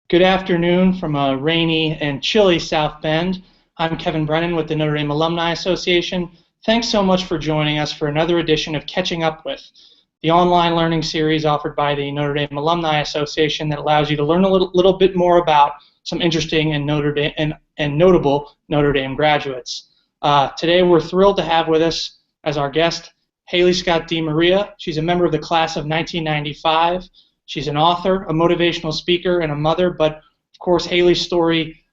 Good afternoon from a rainy and chilly South Bend. I'm Kevin Brennan with the Notre Dame Alumni Association. Thanks so much for joining us for another edition of Catching Up With, the online learning series offered by the Notre Dame Alumni Association that allows you to learn a little bit more about some interesting and notable Notre Dame graduates. Today we're thrilled to have with us as our guest Haley Scott DeMaria. She's a member of the class of 1995. She's an author, a motivational speaker, and a mother, but of course Haley's story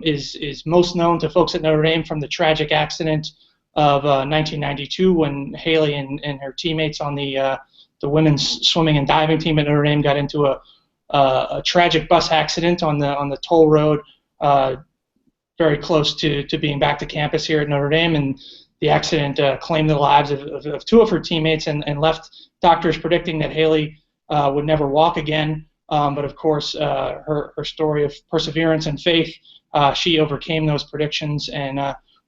is most known to folks at Notre Dame from the tragic accident of 1992 when Haley and her teammates on the women's swimming and diving team at Notre Dame got into a tragic bus accident on the toll road very close to being back to campus here at Notre Dame, and the accident claimed the lives of two of her teammates and left doctors predicting that Haley would never walk again, but of course her story of perseverance and faith, she overcame those predictions, and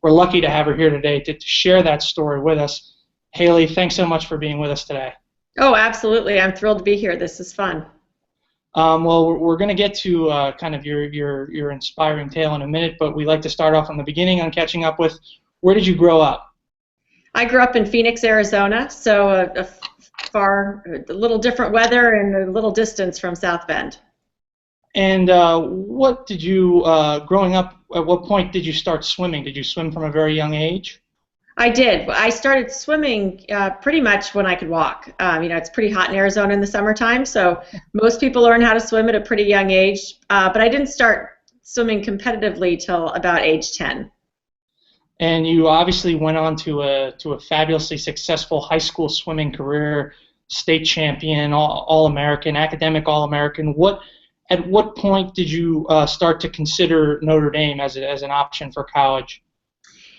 we're lucky to have her here today to share that story with us. Haley, thanks so much for being with us today. Oh, absolutely. I'm thrilled to be here. This is fun. Well, we're going to get to kind of your inspiring tale in a minute, but we like to start off from the beginning on Catching Up With. Where did you grow up? I grew up in Phoenix, Arizona, so a little different weather and a little distance from South Bend. And what did you, growing up, at what point did you start swimming? Did you swim from a very young age? I did. I started swimming pretty much when I could walk. It's pretty hot in Arizona in the summertime, so most people learn how to swim at a pretty young age, but I didn't start swimming competitively till about age 10. And you obviously went on to a fabulously successful high school swimming career, state champion, All-American, academic All-American. At what point did you start to consider Notre Dame as an option for college?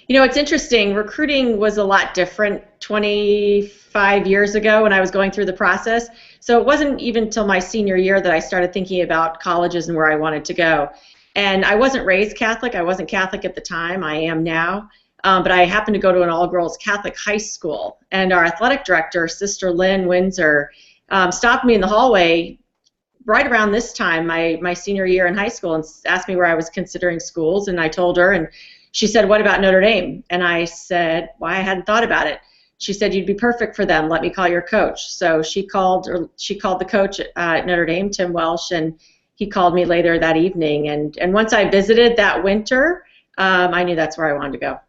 You know, it's interesting. Recruiting was a lot different 25 years ago when I was going through the process. So it wasn't even until my senior year that I started thinking about colleges and where I wanted to go. And I wasn't raised Catholic. I wasn't Catholic at the time. I am now. But I happened to go to an all-girls Catholic high school. And our athletic director, Sister Lynn Windsor, stopped me in the hallway right around this time, my senior year in high school, and asked me where I was considering schools. And I told her, and she said, "What about Notre Dame?" And I said, "Why, I hadn't thought about it." She said, "You'd be perfect for them. Let me call your coach." So she called the coach at Notre Dame, Tim Welsh, and he called me later that evening. And once I visited that winter, I knew that's where I wanted to go.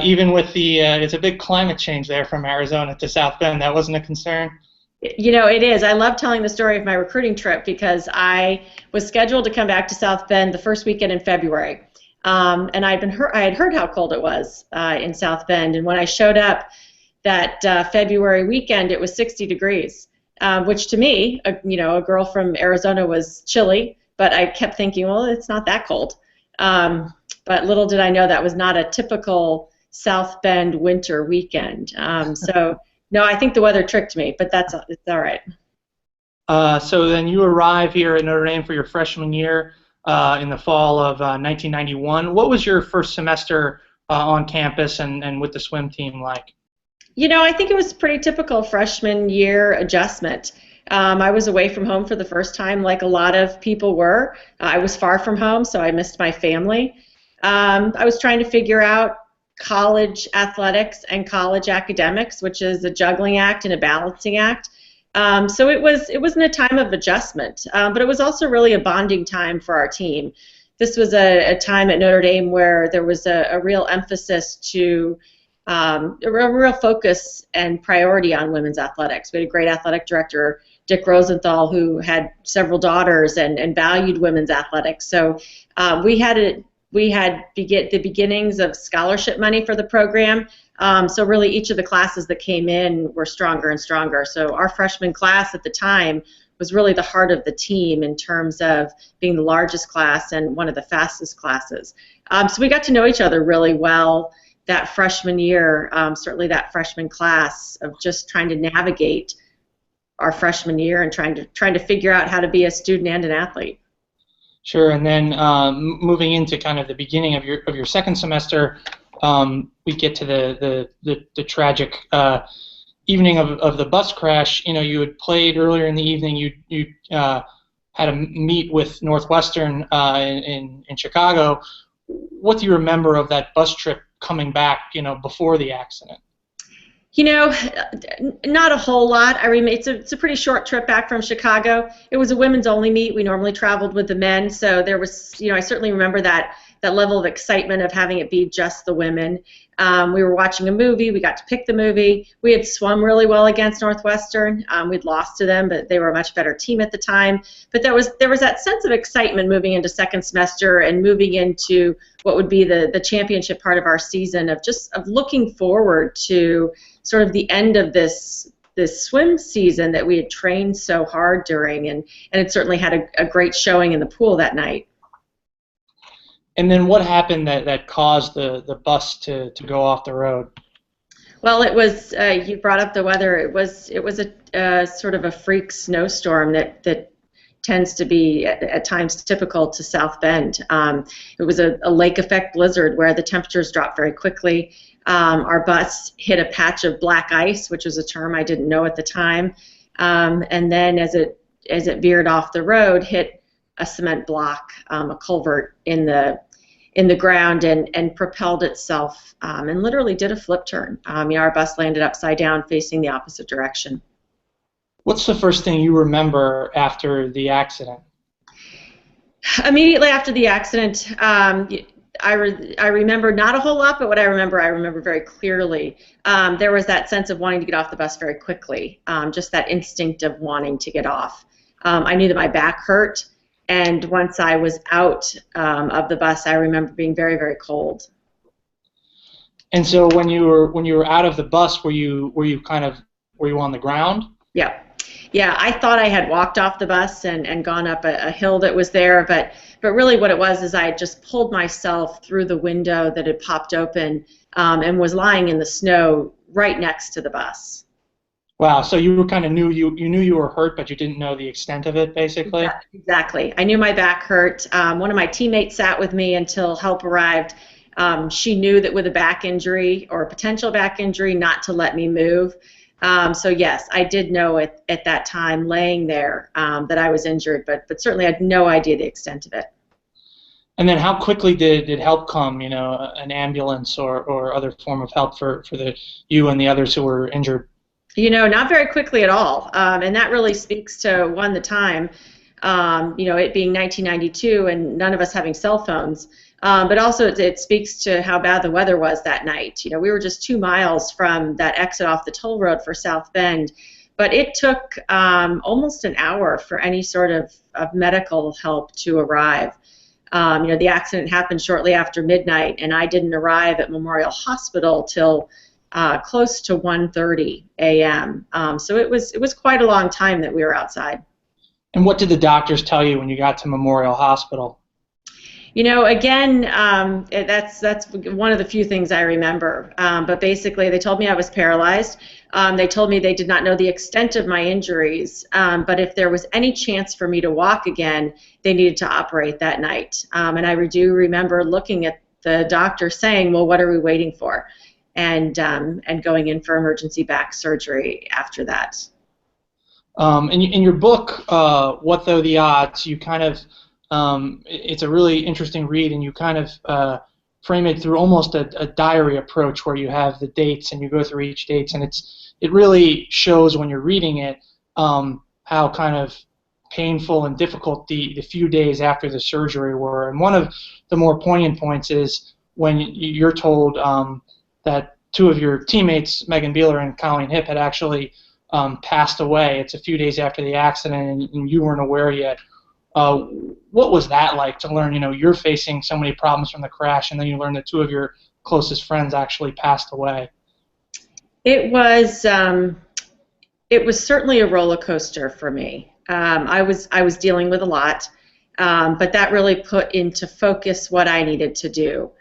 Even with it's a big climate change there from Arizona to South Bend. That wasn't a concern? You know, it is. I love telling the story of my recruiting trip because I was scheduled to come back to South Bend the first weekend in February. And I had heard how cold it was in South Bend, and when I showed up that February weekend, it was 60 degrees, which to me, a girl from Arizona, was chilly. But I kept thinking, well, it's not that cold. But little did I know that was not a typical South Bend winter weekend. So no, I think the weather tricked me, but it's all right. So then you arrive here at Notre Dame for your freshman year. In the fall of 1991. What was your first semester on campus and with the swim team like? You know, I think it was pretty typical freshman year adjustment. I was away from home for the first time, like a lot of people were. I was far from home, so I missed my family. I was trying to figure out college athletics and college academics, which is a juggling act and a balancing act. So it wasn't a time of adjustment, but it was also really a bonding time for our team. This was a time at Notre Dame where there was a real emphasis to a real focus and priority on women's athletics. We had a great athletic director, Dick Rosenthal, who had several daughters and valued women's athletics. So we had the beginnings of scholarship money for the program. So really each of the classes that came in were stronger and stronger. So our freshman class at the time was really the heart of the team in terms of being the largest class and one of the fastest classes. So we got to know each other really well that freshman year, certainly that freshman class of just trying to navigate our freshman year and trying to figure out how to be a student and an athlete. Sure, and then moving into kind of the beginning of your second semester, we get to the tragic evening of the bus crash. You know, you had played earlier in the evening. You had a meet with Northwestern in Chicago. What do you remember of that bus trip coming back, before the accident? Not a whole lot. It's a pretty short trip back from Chicago. It was a women's only meet. We normally traveled with the men, so there was, I certainly remember that level of excitement of having it be just the women. We were watching a movie. We got to pick the movie. We had swum really well against Northwestern. We'd lost to them, but they were a much better team at the time. But there was that sense of excitement moving into second semester and moving into what would be the championship part of our season, of looking forward to sort of the end of this swim season that we had trained so hard during, and it certainly had a great showing in the pool that night. And then what happened that caused the bus to go off the road? Well, it was, you brought up the weather. It was a sort of a freak snowstorm that tends to be at times typical to South Bend. It was a lake effect blizzard where the temperatures dropped very quickly. Our bus hit a patch of black ice, which was a term I didn't know at the time, and then as it veered off the road, hit a cement block, a culvert in the ground, and propelled itself, and literally did a flip turn. Our bus landed upside down, facing the opposite direction. What's the first thing you remember after the accident? Immediately after the accident, I remember not a whole lot, but what I remember very clearly. There was that sense of wanting to get off the bus very quickly, just that instinct of wanting to get off. I knew that my back hurt, and once I was out of the bus, I remember being very, very cold. And so when you were out of the bus, were you on the ground? Yeah, I thought I had walked off the bus and gone up a hill that was there, but really what it was is I had just pulled myself through the window that had popped open, and was lying in the snow right next to the bus. Wow, so you knew you were hurt, but you didn't know the extent of it, basically? Yeah, exactly. I knew my back hurt. One of my teammates sat with me until help arrived. She knew that with a back injury or a potential back injury, not to let me move. So yes, I did know at that time, laying there, that I was injured, but certainly I had no idea the extent of it. And then how quickly did help come, an ambulance or other form of help for you and the others who were injured? Not very quickly at all, and that really speaks to, one, the time, it being 1992 and none of us having cell phones, but also it speaks to how bad the weather was that night. We were just 2 miles from that exit off the toll road for South Bend, but it took almost an hour for any sort of medical help to arrive. The accident happened shortly after midnight, and I didn't arrive at Memorial Hospital till close to 1:30 a.m. So it was quite a long time that we were outside. And what did the doctors tell you when you got to Memorial Hospital? Again, that's one of the few things I remember. But basically, they told me I was paralyzed. They told me they did not know the extent of my injuries, but if there was any chance for me to walk again, they needed to operate that night. And I do remember looking at the doctor saying, "Well, what are we waiting for?" And going in for emergency back surgery after that. In your book, What Though the Odds, you kind of, it's a really interesting read, and you kind of frame it through almost a diary approach where you have the dates and you go through each dates, and it really shows when you're reading it how kind of painful and difficult the few days after the surgery were. And one of the more poignant points is when you're told that 2 of your teammates, Megan Beeler and Colleen Hipp, had actually passed away. It's a few days after the accident, and you weren't aware yet. What was that like to learn, you're facing so many problems from the crash, and then you learn that 2 of your closest friends actually passed away? It was certainly a roller coaster for me. I was dealing with a lot, but that really put into focus what I needed to do.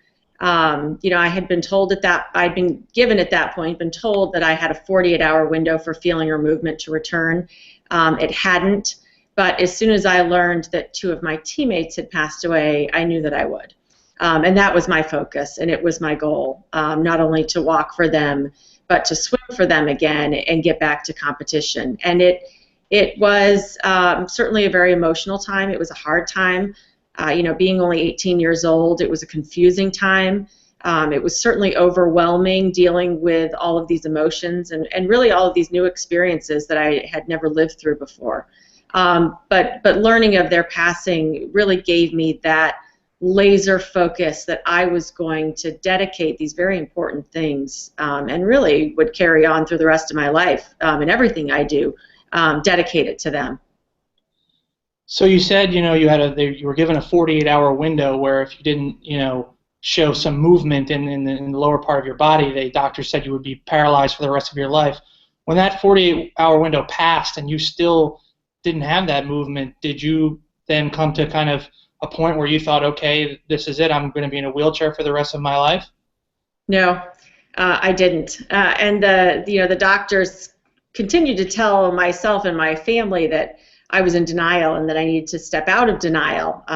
I had been told I'd been given at that point, been told that I had a 48-hour window for feeling or movement to return. It hadn't, but as soon as I learned that 2 of my teammates had passed away, I knew that I would. And that was my focus, and it was my goal, not only to walk for them, but to swim for them again and get back to competition. And It was certainly a very emotional time. It was a hard time. Being only 18 years old, it was a confusing time. It was certainly overwhelming dealing with all of these emotions and really all of these new experiences that I had never lived through before. But learning of their passing really gave me that laser focus that I was going to dedicate these very important things and really would carry on through the rest of my life and everything I do, dedicated to them. So you said, you were given a 48-hour window where if you didn't, show some movement in the lower part of your body, the doctor said you would be paralyzed for the rest of your life. When that 48-hour window passed and you still didn't have that movement, did you then come to kind of a point where you thought, okay, this is it, I'm going to be in a wheelchair for the rest of my life? No, I didn't. And the doctors continued to tell myself and my family that I was in denial and that I needed to step out of denial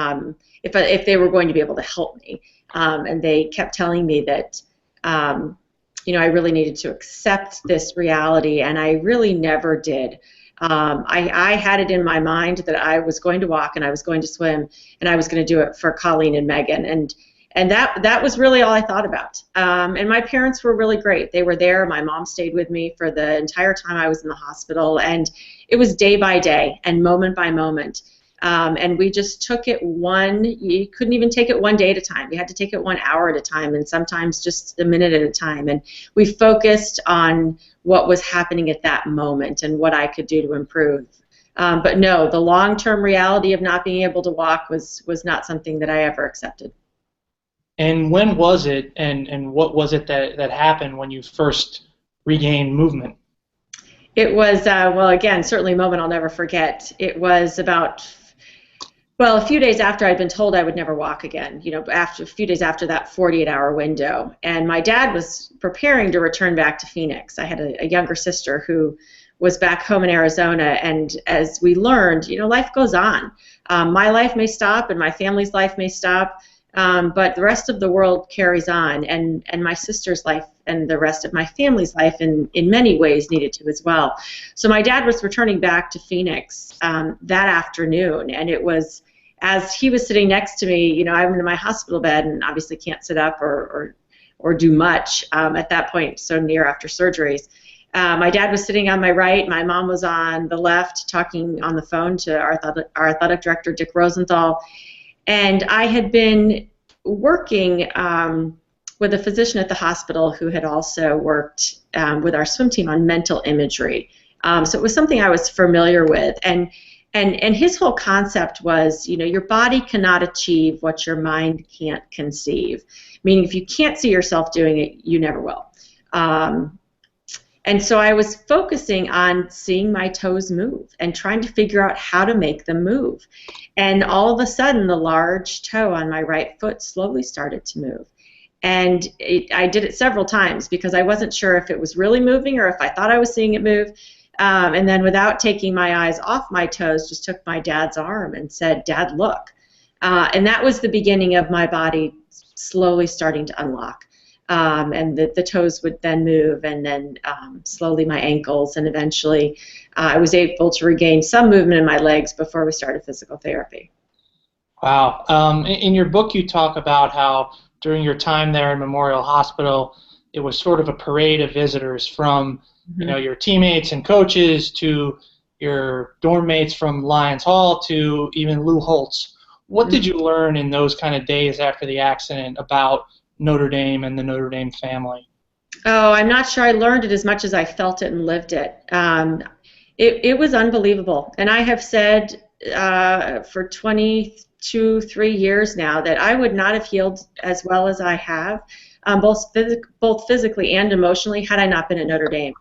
if they were going to be able to help me. And they kept telling me that I really needed to accept this reality, and I really never did. I had it in my mind that I was going to walk and I was going to swim and I was going to do it for Colleen and Megan, and that was really all I thought about. And my parents were really great. They were there. My mom stayed with me for the entire time I was in the hospital, and it was day by day and moment by moment. And we just took it you couldn't even take it one day at a time. You had to take it 1 hour at a time, and sometimes just a minute at a time. And we focused on what was happening at that moment and what I could do to improve. But no, the long-term reality of not being able to walk was not something that I ever accepted. And when was it, and what was it that happened when you first regained movement? It was, well, again, certainly a moment I'll never forget. It was about, well, a few days after I'd been told I would never walk again, after a few days after that 48-hour window. And my dad was preparing to return back to Phoenix. I had a younger sister who was back home in Arizona, and as we learned, life goes on. My life may stop and my family's life may stop, but the rest of the world carries on, and my sister's life and the rest of my family's life in many ways needed to as well. So my dad was returning back to Phoenix that afternoon, and it was as he was sitting next to me, I'm in my hospital bed and obviously can't sit up or do much at that point, so near after surgeries. My dad was sitting on my right, my mom was on the left talking on the phone to our athletic director, Dick Rosenthal. And I had been working with a physician at the hospital who had also worked with our swim team on mental imagery. So it was something I was familiar with. And his whole concept was, your body cannot achieve what your mind can't conceive. Meaning if you can't see yourself doing it, you never will. And so I was focusing on seeing my toes move and trying to figure out how to make them move. And all of a sudden, the large toe on my right foot slowly started to move. And I did it several times because I wasn't sure if it was really moving or if I thought I was seeing it move. And then without taking my eyes off my toes, just took my dad's arm and said, "Dad, look." And that was the beginning of my body slowly starting to unlock. And the toes would then move, and then slowly my ankles, and eventually I was able to regain some movement in my legs before we started physical therapy. Wow. In your book, you talk about how during your time there in Memorial Hospital, it was sort of a parade of visitors from your teammates and coaches to your dorm mates from Lyons Hall to even Lou Holtz. What did you learn in those kind of days after the accident about Notre Dame and the Notre Dame family? Oh, I'm not sure I learned it as much as I felt it and lived it. It was unbelievable. And I have said for 3 years now that I would not have healed as well as I have, both physically and emotionally, had I not been at Notre Dame.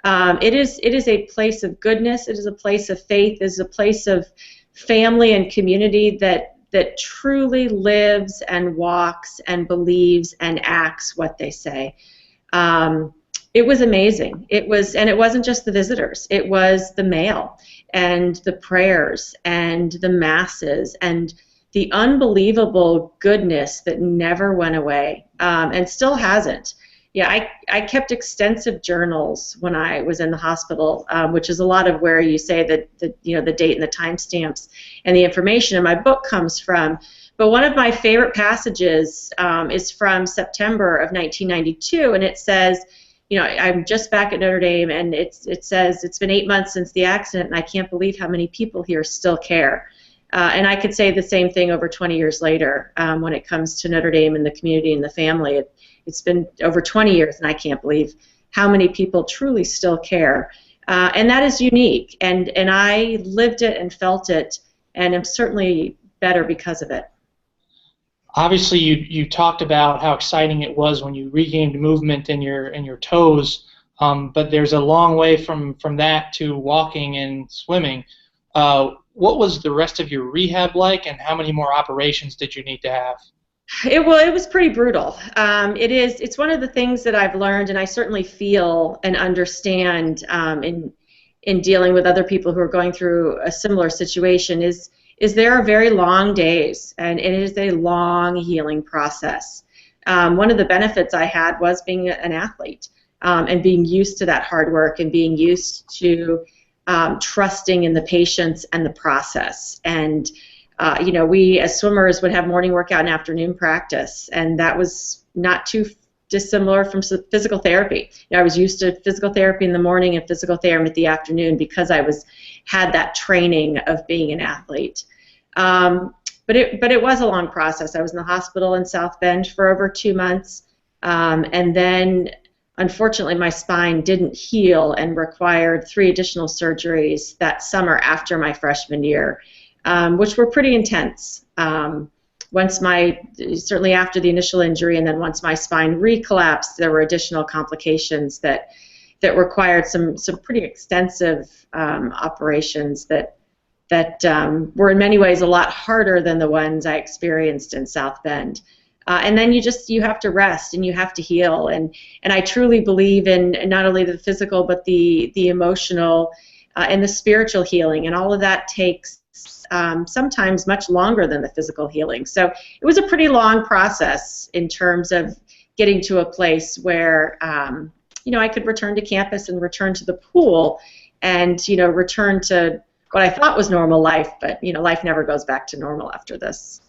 It is a place of goodness. It is a place of faith. It is a place of family and community that truly lives and walks and believes and acts what they say. It was amazing. It wasn't just the visitors. It was the mail and the prayers and the masses and the unbelievable goodness that never went away and still hasn't. Yeah, I kept extensive journals when I was in the hospital, which is a lot of where you say that the date and the timestamps and the information in my book comes from. But one of my favorite passages is from September of 1992, and it says, I'm just back at Notre Dame, and it says it's been 8 months since the accident, and I can't believe how many people here still care. And I could say the same thing over 20 years later when it comes to Notre Dame and the community and the family. It's been over 20 years, and I can't believe how many people truly still care. And that is unique, and I lived it and felt it, and am certainly better because of it. Obviously, you talked about how exciting it was when you regained movement in your toes, but there's a long way from that to walking and swimming. What was the rest of your rehab like, and how many more operations did you need to have? It was pretty brutal. It's one of the things that I've learned, and I certainly feel and understand in dealing with other people who are going through a similar situation is there are very long days, and it is a long healing process. One of the benefits I had was being an athlete and being used to that hard work and being used to trusting in the patients and the process. And we as swimmers would have morning workout and afternoon practice, and that was not too dissimilar from physical therapy. I was used to physical therapy in the morning and physical therapy in the afternoon because I had that training of being an athlete. But it was a long process. I was in the hospital in South Bend for over 2 months, and then unfortunately my spine didn't heal and required 3 additional surgeries that summer after my freshman year, which were pretty intense. Certainly after the initial injury, and then once my spine recollapsed, there were additional complications that required some pretty extensive operations that were in many ways a lot harder than the ones I experienced in South Bend. And then you have to rest and you have to heal, and I truly believe in not only the physical but the emotional and the spiritual healing, and all of that takes sometimes much longer than the physical healing. So it was a pretty long process in terms of getting to a place where I could return to campus and return to the pool and return to what I thought was normal life, but life never goes back to normal after this.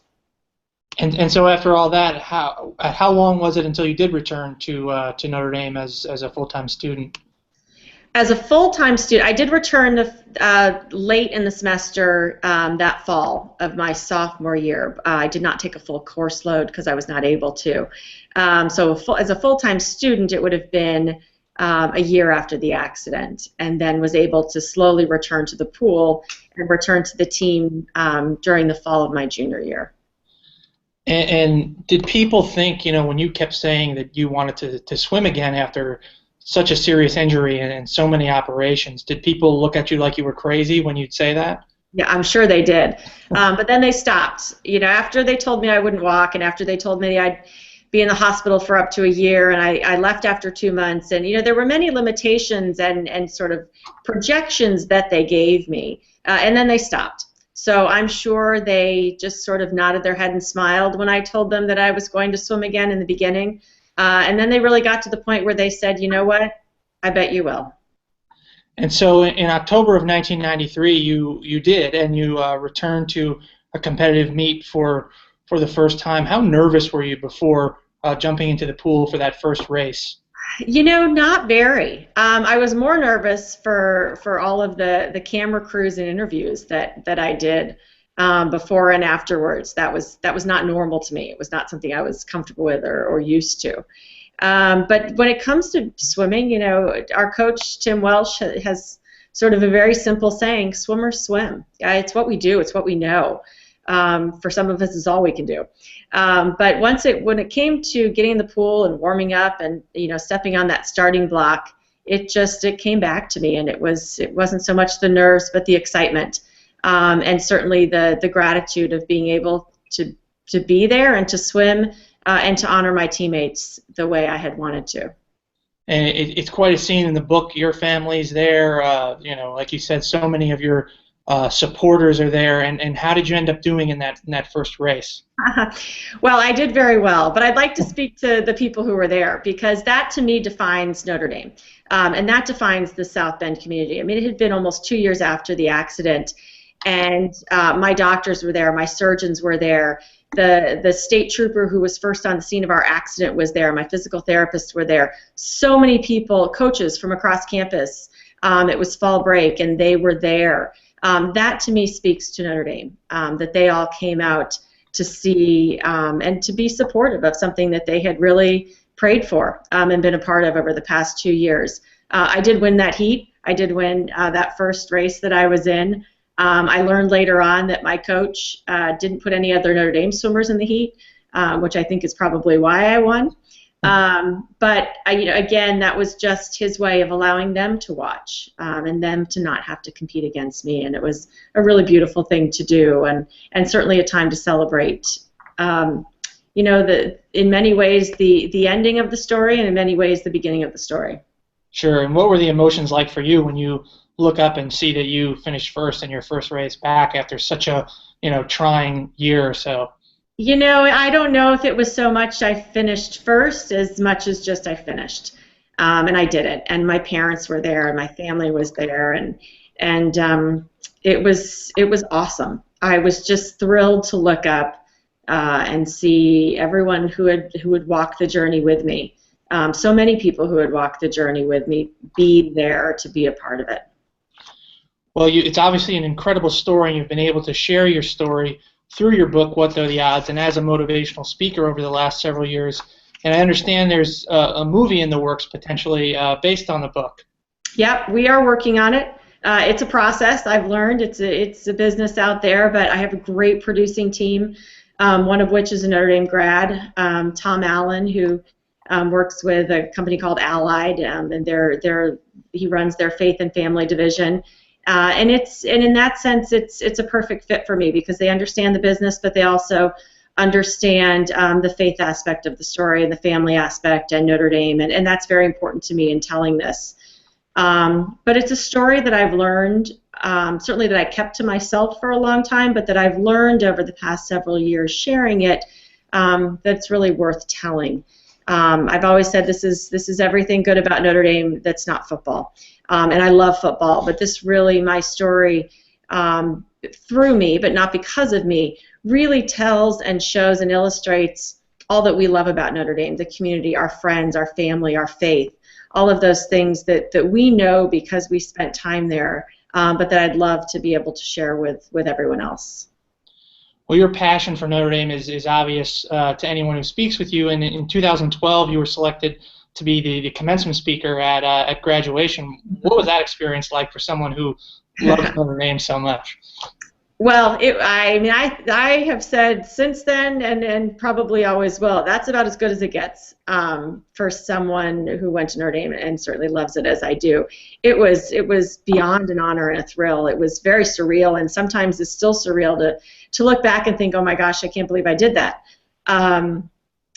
And so after all that, how long was it until you did return to Notre Dame as a full-time student? As a full-time student, I did return late in the semester that fall of my sophomore year. I did not take a full course load because I was not able to. As a full-time student, it would have been a year after the accident, and then was able to slowly return to the pool and return to the team during the fall of my junior year. And did people think, when you kept saying that you wanted to swim again after such a serious injury and so many operations, did people look at you like you were crazy when you'd say that? Yeah, I'm sure they did. But then they stopped. After they told me I wouldn't walk, and after they told me I'd be in the hospital for up to a year, and I left after 2 months, and there were many limitations and sort of projections that they gave me, and then they stopped. So I'm sure they just sort of nodded their head and smiled when I told them that I was going to swim again in the beginning. And then they really got to the point where they said, you know what, I bet you will. And so in October of 1993, you did, and you returned to a competitive meet for the first time. How nervous were you before jumping into the pool for that first race? Not very. I was more nervous for all of the camera crews and interviews that I did before and afterwards. That was not normal to me. It was not something I was comfortable with or used to. But when it comes to swimming, our coach Tim Welsh has sort of a very simple saying: "Swimmers swim." It's what we do. It's what we know. For some of us, it's all we can do. But when it came to getting in the pool and warming up and stepping on that starting block, it came back to me, and it wasn't so much the nerves but the excitement, and certainly the gratitude of being able to be there and to swim and to honor my teammates the way I had wanted to. And it's quite a scene in the book. Your family's there. Like you said, so many of your supporters are there, and how did you end up doing in that first race? Well, I did very well, but I'd like to speak to the people who were there, because that to me defines Notre Dame, and that defines the South Bend community. I mean, it had been almost 2 years after the accident, and my doctors were there, my surgeons were there, the state trooper who was first on the scene of our accident was there, my physical therapists were there, so many people, coaches from across campus. It was fall break, and they were there. That to me speaks to Notre Dame, that they all came out to see and to be supportive of something that they had really prayed for and been a part of over the past 2 years. I did win that heat. I did win that first race that I was in. I learned later on that my coach didn't put any other Notre Dame swimmers in the heat, which I think is probably why I won. But again, that was just his way of allowing them to watch and them to not have to compete against me, and it was a really beautiful thing to do, and certainly a time to celebrate. In many ways the ending of the story, and in many ways the beginning of the story. Sure. And what were the emotions like for you when you look up and see that you finished first in your first race back after such a trying year or so? I don't know if it was so much I finished first as much as just I finished, and I did it. And my parents were there, and my family was there, and it was awesome. I was just thrilled to look up and see everyone who had walked the journey with me. So many people who had walked the journey with me be there to be a part of it. Well, it's obviously an incredible story, and you've been able to share your story through your book, What Are the Odds, and as a motivational speaker over the last several years. And I understand there's a movie in the works potentially based on the book. Yep, we are working on it. It's a process. I've learned it's a business out there, but I have a great producing team, one of which is a Notre Dame grad, Tom Allen, who works with a company called Allied, and he runs their faith and family division. And in that sense, it's a perfect fit for me, because they understand the business, but they also understand the faith aspect of the story and the family aspect and Notre Dame, and that's very important to me in telling this. But it's a story that I've learned, certainly that I kept to myself for a long time, but that I've learned over the past several years sharing it, that's really worth telling. I've always said this is everything good about Notre Dame that's not football. And I love football, but this really, my story, through me, but not because of me, really tells and shows and illustrates all that we love about Notre Dame, the community, our friends, our family, our faith, all of those things that we know because we spent time there, but that I'd love to be able to share with everyone else. Well, your passion for Notre Dame is obvious to anyone who speaks with you, and in 2012 you were selected to be the commencement speaker at graduation. What was that experience like for someone who loves Notre Dame so much? Well, I have said since then, and probably always will, that's about as good as it gets for someone who went to Notre Dame and certainly loves it as I do. It was beyond an honor and a thrill. It was very surreal, and sometimes it's still surreal to look back and think, oh my gosh, I can't believe I did that.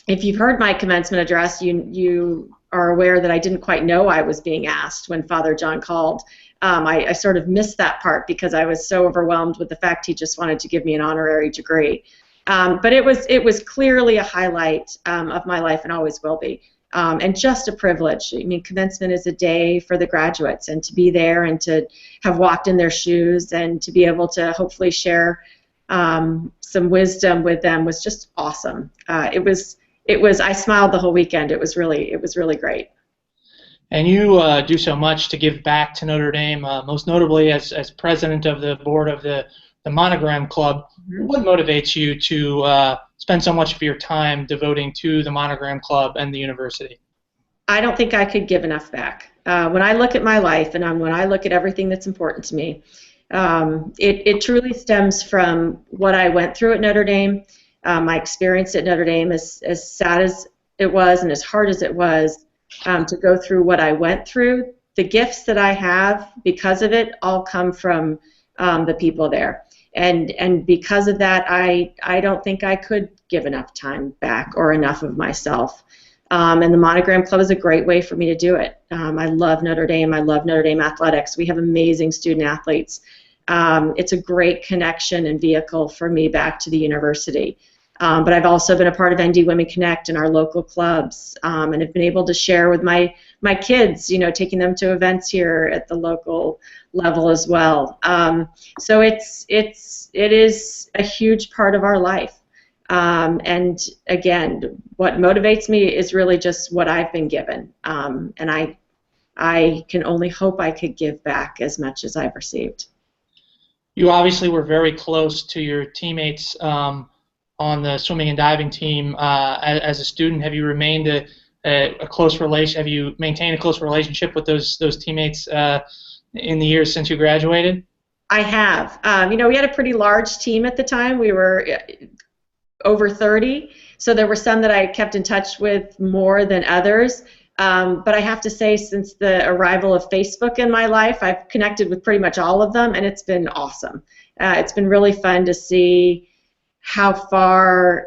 If you've heard my commencement address, you are aware that I didn't quite know I was being asked when Father John called. I sort of missed that part because I was so overwhelmed with the fact he just wanted to give me an honorary degree. But it was clearly a highlight of my life and always will be, and just a privilege. I mean, commencement is a day for the graduates, and to be there and to have walked in their shoes and to be able to hopefully share some wisdom with them was just awesome. I smiled the whole weekend. It was really great. And you do so much to give back to Notre Dame, most notably as president of the board of the Monogram Club. Mm-hmm. What motivates you to spend so much of your time devoting to the Monogram Club and the university? I don't think I could give enough back. When I look at my life and when I look at everything that's important to me, it truly stems from what I went through at Notre Dame, my experience at Notre Dame, as sad as it was and as hard as it was to go through what I went through. The gifts that I have because of it all come from the people there. And because of that, I don't think I could give enough time back or enough of myself. And the Monogram Club is a great way for me to do it. I love Notre Dame. I love Notre Dame athletics. We have amazing student athletes. It's a great connection and vehicle for me back to the university. But I've also been a part of ND Women Connect in our local clubs, and have been able to share with my kids, taking them to events here at the local level as well. So it is a huge part of our life. And again, what motivates me is really just what I've been given, and I can only hope I could give back as much as I've received. You obviously were very close to your teammates on the swimming and diving team as a student. Have you remained a close relation? Have you maintained a close relationship with those teammates in the years since you graduated? I have. We had a pretty large team at the time. We were over 30, so there were some that I kept in touch with more than others. But I have to say, since the arrival of Facebook in my life, I've connected with pretty much all of them, and it's been awesome. It's been really fun to see how far,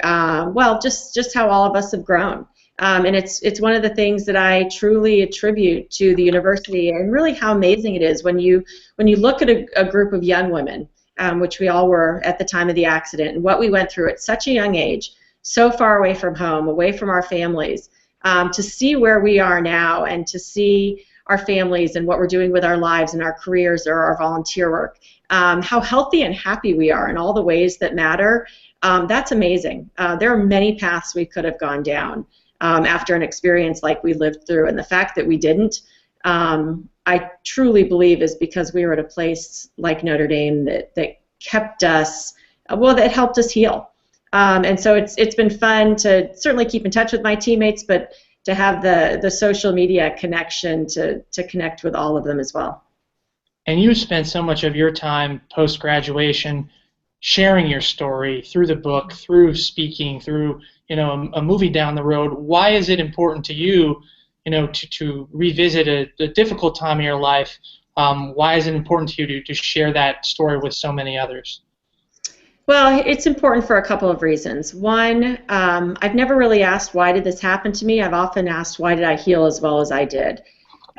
just how all of us have grown. And it's one of the things that I truly attribute to the university, and really how amazing it is when you look at a group of young women, which we all were at the time of the accident, and what we went through at such a young age, so far away from home, away from our families, to see where we are now, and to see our families and what we're doing with our lives and our careers or our volunteer work, how healthy and happy we are in all the ways that matter. That's amazing. There are many paths we could have gone down after an experience like we lived through, and the fact that we didn't, I truly believe, is because we were at a place like Notre Dame that kept us, that helped us heal. And so it's been fun to certainly keep in touch with my teammates, but to have the social media connection to connect with all of them as well. And you spent so much of your time post-graduation sharing your story through the book, through speaking, through a movie down the road. Why is it important to you, to revisit a difficult time in your life? Why is it important to you to share that story with so many others? Well, it's important for a couple of reasons. One, I've never really asked, why did this happen to me? I've often asked, why did I heal as well as I did?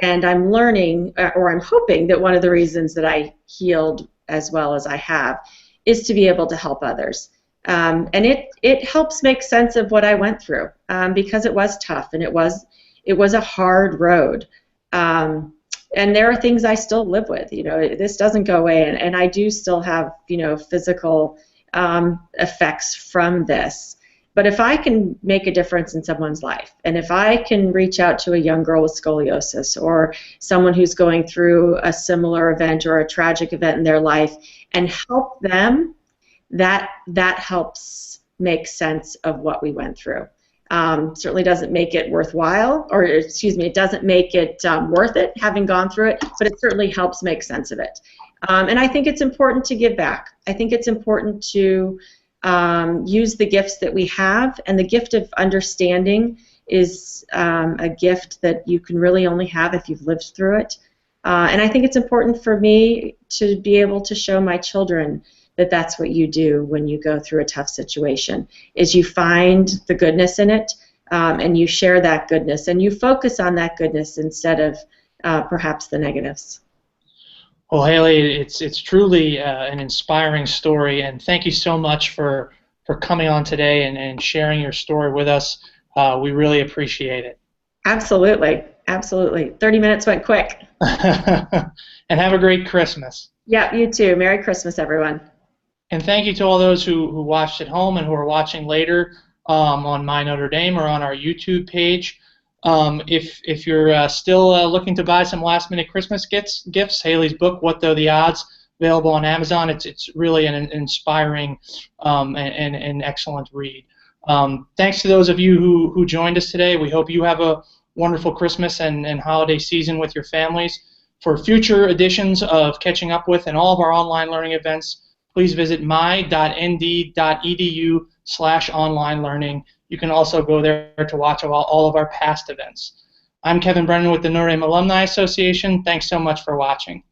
And I'm learning, or I'm hoping, that one of the reasons that I healed as well as I have is to be able to help others. And it helps make sense of what I went through, because it was tough, and it was a hard road. And there are things I still live with. This doesn't go away, and I do still have physical effects from this. But if I can make a difference in someone's life, and if I can reach out to a young girl with scoliosis, or someone who's going through a similar event or a tragic event in their life, and help them, that helps make sense of what we went through. Certainly doesn't make it worthwhile, or it doesn't make it worth it having gone through it, but it certainly helps make sense of it. And I think it's important to give back. I think it's important to use the gifts that we have, and the gift of understanding is a gift that you can really only have if you've lived through it. And I think it's important for me to be able to show my children that that's what you do when you go through a tough situation, is you find the goodness in it, and you share that goodness, and you focus on that goodness instead of perhaps the negatives. Well, Haley, it's truly an inspiring story, and thank you so much for coming on today and sharing your story with us. We really appreciate it. Absolutely. Absolutely. 30 minutes went quick. And have a great Christmas. Yeah, you too. Merry Christmas, everyone. And thank you to all those who watched at home and who are watching later on My Notre Dame or on our YouTube page. If you're still looking to buy some last-minute Christmas gifts, Haley's book, What Though the Odds, available on Amazon. It's really an inspiring and an excellent read. Thanks to those of you who joined us today. We hope you have a wonderful Christmas and holiday season with your families. For future editions of Catching Up With and all of our online learning events, please visit my.nd.edu/online learning. You can also go there to watch all of our past events. I'm Kevin Brennan with the Notre Dame Alumni Association. Thanks so much for watching.